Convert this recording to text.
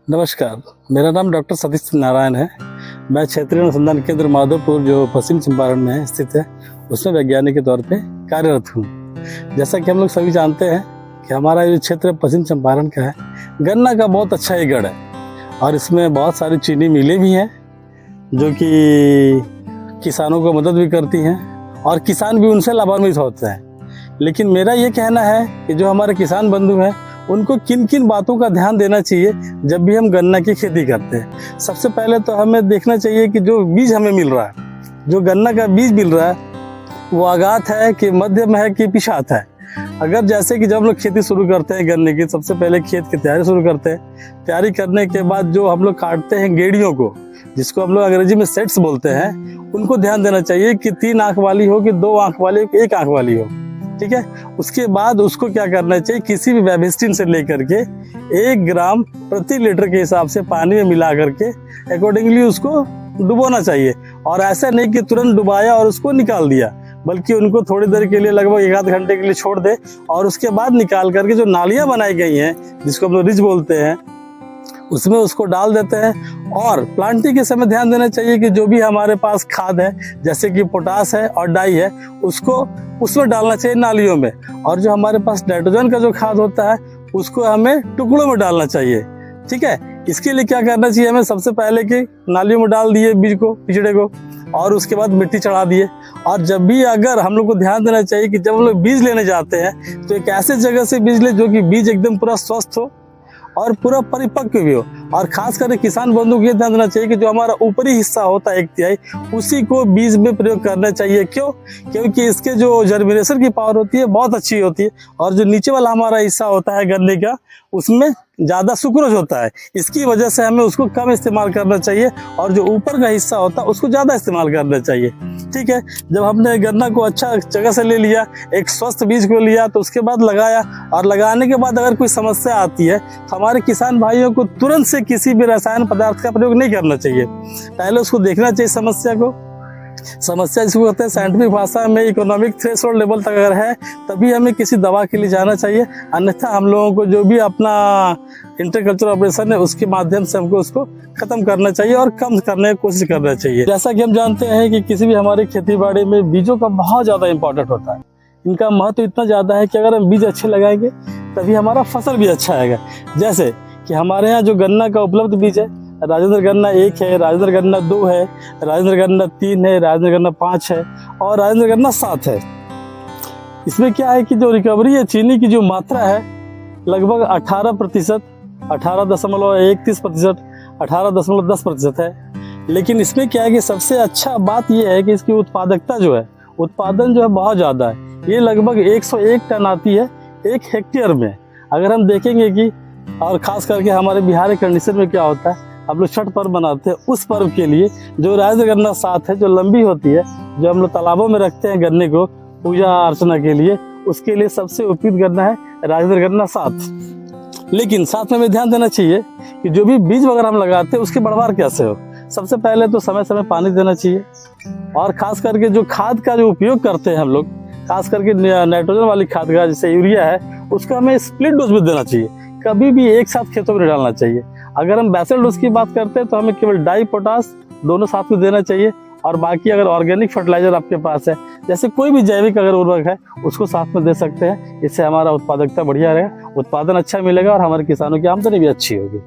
नमस्कार, मेरा नाम डॉक्टर सतीश नारायण है। मैं क्षेत्रीय अनुसंधान केंद्र माधोपुर जो पश्चिम चंपारण में स्थित है उसमें वैज्ञानिक के तौर पे कार्यरत हूँ। जैसा कि हम लोग सभी जानते हैं कि हमारा जो क्षेत्र पश्चिम चंपारण का है, गन्ना का बहुत अच्छा ही गढ़ है और इसमें बहुत सारी चीनी मिलें भी हैं जो कि किसानों को मदद भी करती हैं और किसान भी उनसे लाभान्वित होते हैं। लेकिन मेरा ये कहना है कि जो हमारे किसान बंधु हैं उनको किन किन बातों का ध्यान देना चाहिए जब भी हम गन्ना की खेती करते हैं। सबसे पहले तो हमें देखना चाहिए कि जो बीज हमें मिल रहा है, जो गन्ना का बीज मिल रहा है, वो आगात है कि मध्यम है कि पिछात है। अगर जैसे कि जब हम लोग खेती शुरू करते हैं गन्ने की, सबसे पहले खेत की तैयारी शुरू करते हैं। तैयारी करने के बाद जो हम लोग काटते हैं गेड़ियों को, जिसको हम लोग अंग्रेजी में सेट्स बोलते हैं, उनको ध्यान देना चाहिए कि 3 आंख वाली हो कि 2 आंख वाली हो कि 1 आंख वाली हो। ठीक है, उसके बाद उसको क्या करना चाहिए, किसी भी वेबिस्टिन से लेकर के 1 ग्राम प्रति लीटर के हिसाब से पानी में मिला करके अकॉर्डिंगली उसको डुबोना चाहिए। और ऐसा नहीं कि तुरंत डुबाया और उसको निकाल दिया, बल्कि उनको थोड़ी देर के लिए, लगभग 1 आध घंटे के लिए छोड़ दे और उसके बाद निकाल करके जो नालियां बनाई गई हैं, जिसको हम लोग रिज बोलते हैं, उसमें उसको डाल देते हैं। और प्लांटिंग के समय ध्यान देना चाहिए कि जो भी हमारे पास खाद है, जैसे कि पोटास है और डाई है, उसको उसमें डालना चाहिए नालियों में। और जो हमारे पास नाइट्रोजन का जो खाद होता है उसको हमें टुकड़ों में डालना चाहिए। ठीक है, इसके लिए क्या करना चाहिए, हमें सबसे पहले कि नालियों में डाल दिए बीज को, पिछड़े को, और उसके बाद मिट्टी चढ़ा दिए। और जब भी अगर हम लोग को ध्यान देना चाहिए कि जब हम लोग बीज लेने जाते हैं तो एक ऐसे जगह से बीज ले जो कि बीज एकदम पूरा स्वस्थ हो और पूरा परिपक्व भी हो। और खास करके किसान बंधु को ये ध्यान देना चाहिए कि जो हमारा ऊपरी हिस्सा होता है 1/3, उसी को बीज में प्रयोग करना चाहिए। क्यों? क्योंकि इसके जो जर्मिनेशन की पावर होती है बहुत अच्छी होती है, और जो नीचे वाला हमारा हिस्सा होता है गन्ने का, उसमें ज़्यादा सुक्रोज होता है। इसकी वजह से हमें उसको कम इस्तेमाल करना चाहिए और जो ऊपर का हिस्सा होता है उसको ज़्यादा इस्तेमाल करना चाहिए। ठीक है, जब हमने गन्ना को अच्छा जगह से ले लिया, एक स्वस्थ बीज को लिया, तो उसके बाद लगाया। और लगाने के बाद अगर कोई समस्या आती है तो हमारे किसान भाइयों को तुरंत से किसी भी रसायन पदार्थ का प्रयोग नहीं करना चाहिए। पहले उसको देखना चाहिए समस्या को। समस्या जिसको कहते हैं साइंटिफिक भाषा में इकोनॉमिक थ्रेशोल्ड लेवल तक अगर है, तभी हमें किसी दवा के लिए जाना चाहिए। अन्यथा हम लोगों को जो भी अपना इंटरकल्चर ऑपरेशन है उसके माध्यम से हमको उसको खत्म करना चाहिए और कम करने की कोशिश करना चाहिए। जैसा कि हम जानते हैं कि किसी भी हमारी खेती बाड़ी में बीजों का बहुत ज़्यादा इंपॉर्टेंट होता है। इनका महत्व इतना ज़्यादा है कि अगर हम बीज अच्छे लगाएंगे तभी हमारा फसल भी अच्छा आएगा। जैसे कि हमारे यहाँ जो गन्ना का उपलब्ध बीज है, राजेंद्र गन्ना 1 है, राजेंद्र गन्ना 2 है, राजेंद्र गन्ना 3 है, राजेंद्र गन्ना 5 है और राजेंद्र गन्ना 7 है। इसमें क्या है कि जो रिकवरी है चीनी की जो मात्रा है, लगभग 18%, 18.31%, 18.10% है। लेकिन इसमें क्या है कि सबसे अच्छा बात यह है कि इसकी उत्पादकता जो है, उत्पादन जो है बहुत ज़्यादा है। ये लगभग 101 टन आती है 1 हेक्टेयर में। अगर हम देखेंगे कि, और ख़ास करके हमारे बिहार के कंडीशन में क्या होता है, हम लोग छठ पर्व मनाते हैं, उस पर्व के लिए जो राजेंद्र गन्ना 7 है, जो लंबी होती है, जो हम लोग तालाबों में रखते हैं गन्ने को पूजा अर्चना के लिए, उसके लिए सबसे उपयुक्त गन्ना है राजेंद्र गन्ना 7। लेकिन साथ में हमें ध्यान देना चाहिए कि जो भी बीज वगैरह हम लगाते हैं उसकी बढ़वार कैसे हो। सबसे पहले तो समय समय पानी देना चाहिए, और ख़ास करके जो खाद का जो उपयोग करते हैं हम लोग, खास करके नाइट्रोजन वाली खाद का जैसे यूरिया है, उसका हमें स्प्लिट डोज में देना चाहिए। कभी भी एक साथ खेतों में डालना चाहिए। अगर हम बेसल डोज की बात करते हैं तो हमें केवल डाई पोटास दोनों साथ में देना चाहिए, और बाकी अगर ऑर्गेनिक फर्टिलाइजर आपके पास है, जैसे कोई भी जैविक अगर उर्वरक है, उसको साथ में दे सकते हैं। इससे हमारा उत्पादकता बढ़िया रहेगा, उत्पादन अच्छा मिलेगा और हमारे किसानों की आमदनी भी अच्छी होगी।